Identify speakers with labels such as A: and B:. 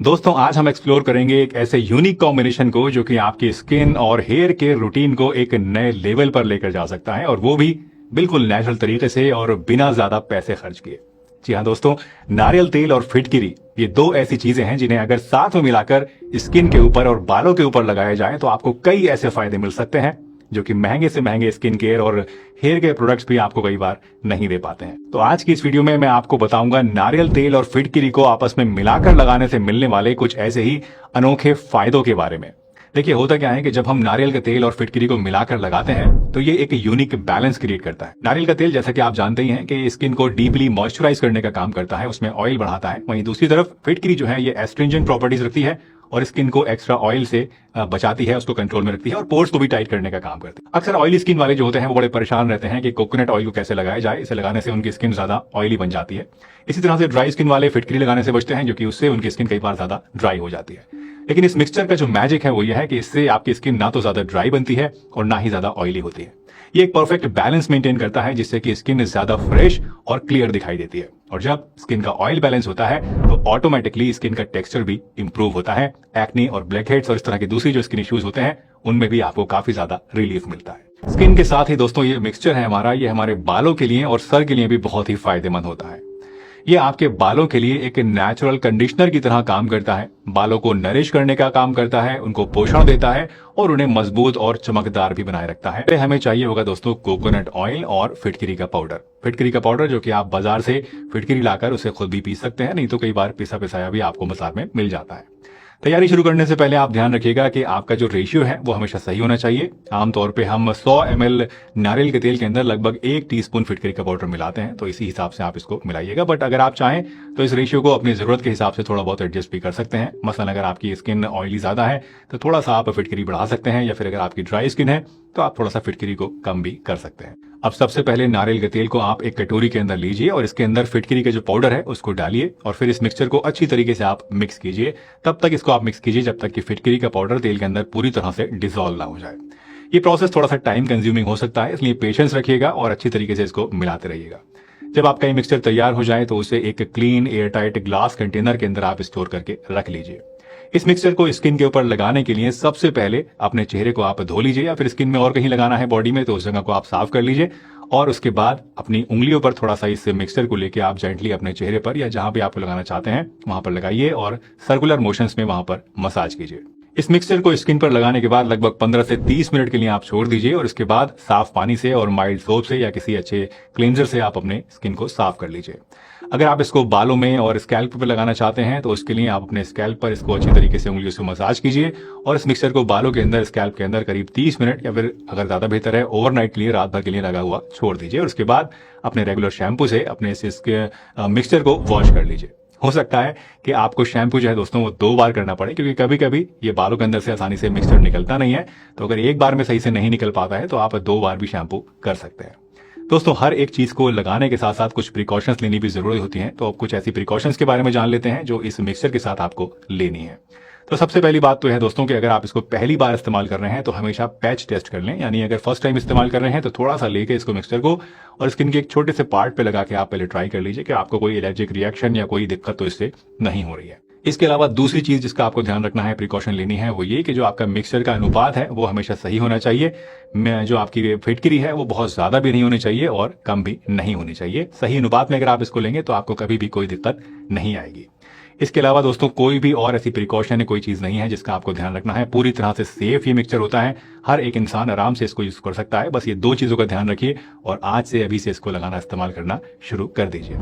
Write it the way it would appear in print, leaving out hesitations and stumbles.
A: दोस्तों आज हम एक्सप्लोर करेंगे एक ऐसे यूनिक कॉम्बिनेशन को जो कि आपकी स्किन और हेयर केयर रूटीन को एक नए लेवल पर लेकर जा सकता है और वो भी बिल्कुल नेचुरल तरीके से और बिना ज्यादा पैसे खर्च किए। जी हाँ दोस्तों, नारियल तेल और फिटकिरी ये दो ऐसी चीजें हैं जिन्हें अगर साथ में मिलाकर स्किन के ऊपर और बालों के ऊपर लगाया जाए तो आपको कई ऐसे फायदे मिल सकते हैं जो कि महंगे से महंगे स्किन केयर और हेयर केयर प्रोडक्ट्स भी आपको कई बार नहीं दे पाते हैं। तो आज की इस वीडियो में मैं आपको बताऊंगा नारियल तेल और फिटकिरी को आपस में मिलाकर लगाने से मिलने वाले कुछ ऐसे ही अनोखे फायदों के बारे में। देखिए होता क्या है कि जब हम नारियल के तेल और फिटकिरी को मिलाकर लगाते हैं तो ये एक यूनिक बैलेंस क्रिएट करता है। नारियल का तेल जैसा कि आप जानते ही हैं कि स्किन को डीपली मॉइस्चराइज करने का काम करता है, उसमें ऑयल बढ़ाता है। वहीं दूसरी तरफ फिटकिरी जो है ये एस्ट्रिंजेंट प्रॉपर्टीज रखती है और स्किन को एक्स्ट्रा ऑयल से बचाती है, उसको कंट्रोल में रखती है और पोर्स को भी टाइट करने का काम करती है। अक्सर ऑयली स्किन वाले जो होते हैं वो बड़े परेशान रहते हैं कि कोकोनट ऑयल को कैसे लगाया जाए, इसे लगाने से उनकी स्किन ज्यादा ऑयली बन जाती है। इसी तरह से ड्राई स्किन वाले फिटकिरी लगाने से बचते हैं, जो कि उससे उनकी स्किन कई बार ज्यादा ड्राई हो जाती है। लेकिन इस मिक्सचर का जो मैजिक है वो यह है कि इससे आपकी स्किन ना तो ज्यादा ड्राई बनती है और ना ही ज्यादा ऑयली होती है। ये एक परफेक्ट बैलेंस मेंटेन करता है जिससे कि स्किन ज्यादा फ्रेश और क्लियर दिखाई देती है। और जब स्किन का ऑयल बैलेंस होता है तो ऑटोमेटिकली स्किन का टेक्सचर भी इंप्रूव होता है। एक्ने और ब्लैक हेड्स और इस तरह की दूसरी जो स्किन इश्यूज होते हैं उनमें भी आपको काफी ज्यादा रिलीफ मिलता है। स्किन के साथ ही दोस्तों ये मिक्सचर है हमारा, ये हमारे बालों के लिए और सर के लिए भी बहुत ही फायदेमंद होता है। ये आपके बालों के लिए एक नेचुरल कंडीशनर की तरह काम करता है, बालों को नरिश करने का काम करता है, उनको पोषण देता है और उन्हें मजबूत और चमकदार भी बनाए रखता है। हमें चाहिए होगा दोस्तों कोकोनट ऑयल और फिटकिरी का पाउडर। फिटकिरी का पाउडर जो कि आप बाजार से फिटकिरी लाकर उसे खुद भी पी सकते हैं, नहीं तो कई बार पिसा पिसाया भी आपको बाजार में मिल जाता है। तैयारी शुरू करने से पहले आप ध्यान रखिएगा कि आपका जो रेशियो है वो हमेशा सही होना चाहिए। आमतौर पे हम 100 ml नारियल के तेल के अंदर लगभग 1 टीस्पून फिटकरी का पाउडर मिलाते हैं, तो इसी हिसाब से आप इसको मिलाइएगा। बट अगर आप चाहें तो इस रेशियो को अपनी जरूरत के हिसाब से थोड़ा बहुत एडजस्ट भी कर सकते हैं। मसलन अगर आपकी स्किन ऑयली ज्यादा है तो थोड़ा सा आप फिटकरी बढ़ा सकते हैं, या फिर अगर आपकी ड्राई स्किन है तो आप थोड़ा सा फिटकरी को कम भी कर सकते हैं। अब सबसे पहले नारियल के तेल को आप एक कटोरी के अंदर लीजिए और इसके अंदर फिटकरी का जो पाउडर है उसको डालिए और फिर इस मिक्सचर को अच्छी तरीके से आप मिक्स कीजिए। तब तक इसको आप मिक्स कीजिए जब तक कि फिटकरी का पाउडर तेल के अंदर पूरी तरह से डिसॉल्व ना हो जाए। ये प्रोसेस थोड़ा सा टाइम कंज्यूमिंग हो सकता है, इसलिए पेशेंस रखिएगा और अच्छी तरीके से इसको मिलाते रहिएगा। जब आपका ये मिक्सचर तैयार हो जाए तो उसे एक clean air tight glass container के अंदर आप स्टोर करके रख लीजिए। इस मिक्सचर को स्किन के ऊपर लगाने के लिए सबसे पहले अपने चेहरे को आप धो लीजिए, या फिर स्किन में और कहीं लगाना है बॉडी में तो उस जगह को आप साफ कर लीजिए और उसके बाद अपनी उंगलियों पर थोड़ा सा इस मिक्सचर को लेके आप जेंटली अपने चेहरे पर या जहां भी आप लगाना चाहते हैं वहां पर लगाइए और सर्कुलर मोशंस में वहां पर मसाज कीजिए। इस मिक्सचर को स्किन पर लगाने के बाद लगभग 15 से 30 मिनट के लिए आप छोड़ दीजिए और इसके बाद साफ पानी से और माइल्ड सोप से या किसी अच्छे क्लींजर से आप अपने स्किन को साफ कर लीजिए। अगर आप इसको बालों में और स्कैल्प पर लगाना चाहते हैं तो उसके लिए आप अपने स्कैल्प पर इसको अच्छी तरीके से उंगलियों से मसाज कीजिए और इस मिक्सचर को बालों के अंदर स्कैल्प के अंदर करीब 30 मिनट या फिर अगर ज्यादा बेहतर है ओवरनाइट के लिए रात भर के लिए लगा हुआ छोड़ दीजिए और उसके बाद अपने रेगुलर शैम्पू से अपने इसके मिक्सचर को वॉश कर लीजिए। हो सकता है कि आपको शैम्पू जो है दोस्तों वो 2 बार करना पड़े, क्योंकि कभी कभी ये बालों के अंदर से आसानी से मिक्सचर निकलता नहीं है। तो अगर एक बार में सही से नहीं निकल पाता है तो आप 2 बार भी शैम्पू कर सकते हैं। दोस्तों हर एक चीज को लगाने के साथ साथ कुछ प्रिकॉशंस लेनी भी जरूरी होती हैं, तो अब कुछ ऐसी प्रिकॉशंस के बारे में जान लेते हैं जो इस मिक्सचर के साथ आपको लेनी है। तो सबसे पहली बात तो है दोस्तों कि अगर आप इसको पहली बार इस्तेमाल कर रहे हैं तो हमेशा पैच टेस्ट कर लें, यानी अगर फर्स्ट टाइम इस्तेमाल कर रहे हैं तो थोड़ा सा लेके इसको मिक्सचर को और स्किन के एक छोटे से पार्ट पे लगा के आप पहले ट्राई कर लीजिए कि आपको कोई एलर्जिक रिएक्शन या कोई दिक्कत तो इससे नहीं हो रही है। इसके अलावा दूसरी चीज जिसका आपको ध्यान रखना है, प्रिकॉशन लेनी है, वो ये कि जो आपका मिक्सचर का अनुपात है वो हमेशा सही होना चाहिए। जो आपकी फिटकरी है वो बहुत ज्यादा भी नहीं होनी चाहिए और कम भी नहीं होनी चाहिए। सही अनुपात में अगर आप इसको लेंगे तो आपको कभी भी कोई दिक्कत नहीं आएगी। इसके अलावा दोस्तों कोई भी और ऐसी प्रिकॉशन है, कोई चीज नहीं है जिसका आपको ध्यान रखना है। पूरी तरह से सेफ ये मिक्सचर होता है, हर एक इंसान आराम से इसको यूज कर सकता है। बस ये 2 चीजों का ध्यान रखिए और आज से अभी से इसको लगाना इस्तेमाल करना शुरू कर दीजिए।